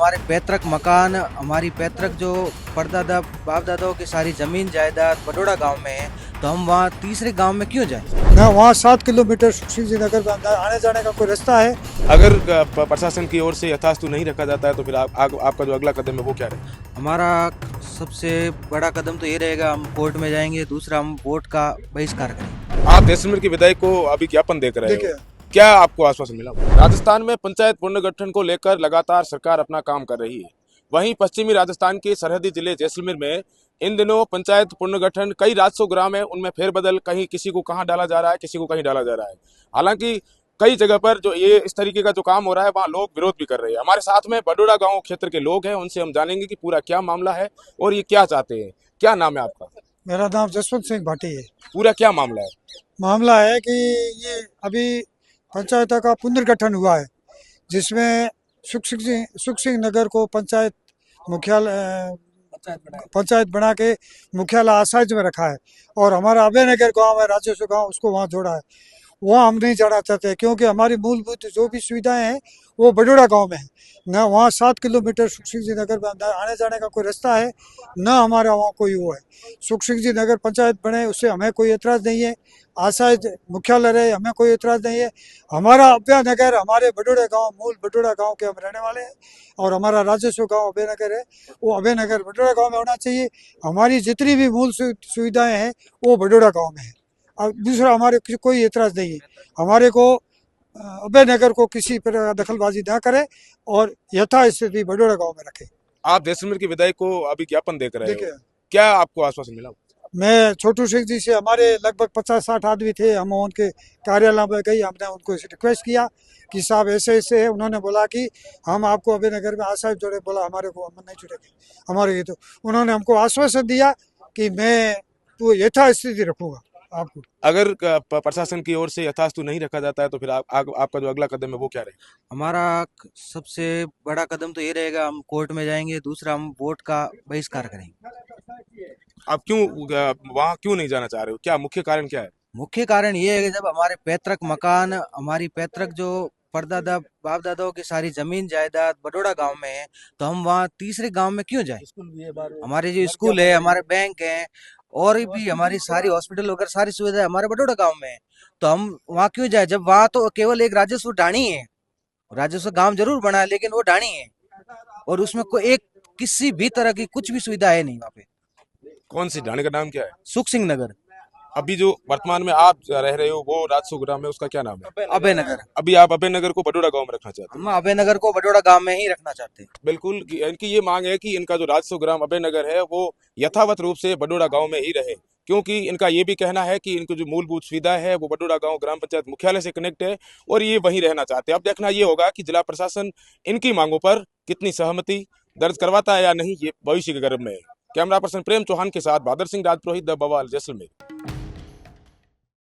हमारे पैतृक मकान, हमारी पैतृक जो परदादा बाप दादाओं की सारी जमीन जायदाद बडोड़ा गांव में है, तो हम वहाँ तीसरे गांव में क्यों जाएं? ना वहाँ 7 किलोमीटर सुखसिंह जी नगर में आने जाने का कोई रास्ता है। अगर प्रशासन की ओर से यथास्थु नहीं रखा जाता है तो फिर आपका जो अगला कदम है वो क्या रहेगा? हमारा सबसे बड़ा कदम तो ये रहेगा, हम कोर्ट में जाएंगे। दूसरा, हम वोट का बहिष्कार करेंगे। आप जैसलमेर के विधायक को अभी ज्ञापन देकर रहे देखिए, हो, क्या आपको आश्वासन मिला? राजस्थान में पंचायत पुनर्गठन को लेकर लगातार सरकार अपना काम कर रही है। वहीं पश्चिमी राजस्थान के सरहदी जिले जैसलमेर में इन दिनों पंचायत पुनर्गठन कई राजस्व ग्राम है, उनमें फेरबदल कहीं किसी को कहाँ डाला जा रहा है, किसी को कहीं डाला जा रहा है। हालांकि कई जगह पर जो ये इस तरीके का जो काम हो रहा है वहाँ लोग विरोध भी कर रहे हैं। हमारे साथ में बडोड़ा गांव क्षेत्र के लोग हैं, उनसे हम जानेंगे कि पूरा क्या मामला है और ये क्या चाहते हैं। क्या नाम है आपका? मेरा नाम जसवंत सिंह भाटी है। पूरा क्या मामला है? मामला है कि ये अभी पंचायत का पुनर्गठन हुआ है, जिसमें सुखसिंह नगर को पंचायत मुख्यालय पंचायत बना के मुख्यालय आसाइज में रखा है, और हमारा अभय नगर गाँव है, राजस्व गाँव, उसको वहाँ जोड़ा है। वहाँ हम नहीं जाना चाहते, क्योंकि हमारी मूलभूत जो भी सुविधाएं हैं वो बडोड़ा गांव में है। न वहाँ 7 किलोमीटर सुखसिंह जी नगर में आने जाने का कोई रास्ता है, न हमारा वहाँ कोई वो है। सुखसिंह जी नगर पंचायत बने, उससे हमें कोई एतराज़ नहीं है। आसाइज मुख्यालय रहे, हमें कोई एतराज़ नहीं है। हमारा अभय नगर, हमारे बडोड़ा गाँव, मूल बडोड़ा गाँव के हम रहने वाले हैं, और हमारा राजस्व गाँव अभय नगर है, वो अभय नगर बडोड़ा गाँव में होना चाहिए। हमारी जितनी भी मूल सुविधाएँ हैं वो बडोड़ा गाँव में है। और दूसरा, हमारे कोई एतराज़ नहीं है। हमारे को अभय नगर को किसी प्रकार दखलबाजी ना करे और यथास्थिति बडोड़ा गांव में रखे। आप जैसलमेर के विधायक को अभी ज्ञापन देकर रहे देखिए, हो, क्या आपको आश्वासन मिला? मैं छोटू सिंह जी से, हमारे लगभग 50-60 आदमी थे, हम उनके कार्यालय में गई, हमने उनको रिक्वेस्ट किया कि साहब ऐसे ऐसे है। उन्होंने बोला कि हम आपको अभय नगर में आसाइज जोड़े। बोला हमारे को हम नहीं जुड़ेंगे हमारे ये। तो उन्होंने हमको आश्वासन दिया कि मैं तो यथास्थिति रखूँगा आपको। अगर प्रशासन की ओर से यथास्थु नहीं रखा जाता है तो फिर आपका जो अगला कदम है वो क्या रहेगा? हमारा सबसे बड़ा कदम तो ये रहेगा, हम कोर्ट में जाएंगे। दूसरा, हम वोट का बहिष्कार करेंगे। आप क्यों वहाँ क्यों नहीं जाना चाह रहे हो? क्या मुख्य कारण क्या है? मुख्य कारण ये है कि जब हमारे पैतृक मकान, हमारी पैतृक जो परदादा बाप दादाओं की सारी जमीन जायदाद बडोड़ा गांव में है, तो हम वहाँ तीसरे गांव में क्यों जाएं? हमारे जो स्कूल है, हमारे बैंक है, और भी हमारी सारी हॉस्पिटल वगैरह सारी सुविधाएं हमारे बडोड़ा गांव में है, तो हम वहाँ क्यों जाए? जब वहाँ तो केवल एक राजस्व ढाणी है। राजस्व गांव जरूर बना है, लेकिन वो ढाणी है, और उसमें कोई एक किसी भी तरह की कुछ भी सुविधा है नहीं वहाँ पे। कौन सी ढाणी का नाम क्या है? सुखसिंह नगर, अभी जो वर्तमान में आप रह रहे हो वो राजस्व ग्राम है, उसका क्या नाम है? अभय नगर। अभी आप अभय नगर को बडोड़ा गांव में रखना चाहते हैं? हम अभय नगर को बडोड़ा गांव में ही रखना चाहते हैं। बिल्कुल, इनकी ये मांग है कि इनका जो राजस्व ग्राम अभय नगर है वो यथावत रूप से बडोड़ा गांव में ही रहे, क्योंकि इनका ये भी कहना है कि इनको जो मूलभूत सुविधा है वो बडोड़ा गांव ग्राम पंचायत मुख्यालय से कनेक्ट है और ये वहीं रहना चाहते हैं। अब देखना ये होगा कि जिला प्रशासन इनकी मांगों पर कितनी सहमति दर्ज करवाता है या नहीं, ये भविष्य के गर्भ में है। कैमरा पर्सन प्रेम चौहान के साथ बहादुर सिंह राजपुरोहित, द बवाल, जैसलमेर।